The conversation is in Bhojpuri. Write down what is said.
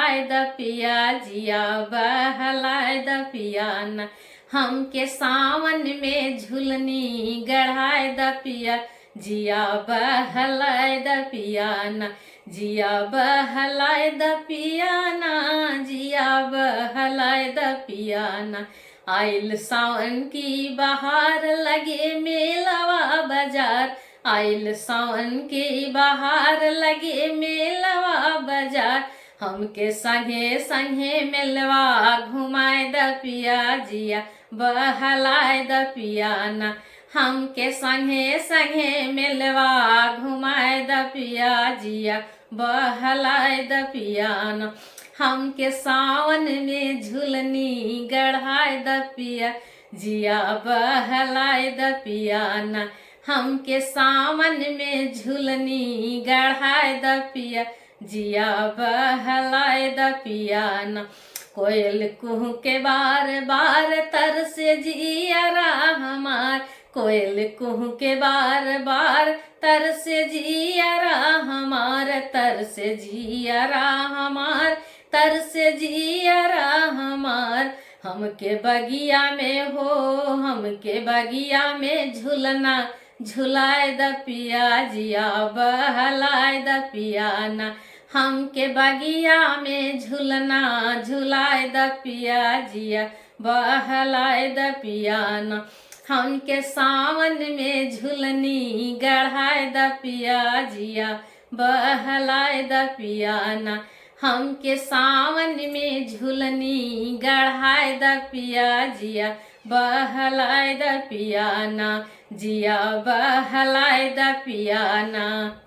गढ़ाए द पिया जिया बहलाए द पियाना। हमके सावन में झुलनी गढ़ाए द पिया जिया बहलाए द पियाना। जिया बहलाए द पियाना जिया बहलाए द पियाना। आइल सावन की बहार लगे मेलवा बाजार। आइल सावन की बहार लगे मेलवा बाजार। हमके संगे संगे मेलवा घुमाए द पिया जिया बहलाए द पियाना। हमके संगे संगे मेलवा घुमाए द पिया जिया बहलाए द पियाना। हमके सावन में झुलनी गढ़ाए द पिया जिया बहलाए द पियाना। हमके सावन में झुलनी गढ़ाए द पिया जिया बहलाए द पियाना। कोयल कुहू के बार बार तरसे जियरा हमार। कोयल कुहू के बार बार तरसे जियरा हमार। तरसे जियरा हमार तरसे जियरा हमार। हमके बगिया में हो हमके बगिया में झुलना झुलाए द पिया जिया बहलाए द पियाना। हमके बगिया में झुलना झुलाए द पिया जिया बहलाए द पियाना। हमके सावन में झुलनी गढ़ाए द पिया जिया बहलाए द पियाना। हमके सावन में झुलनी गढ़ाए द पिया जिया बहलाए द पियाना। जिया बहलाए द पियाना।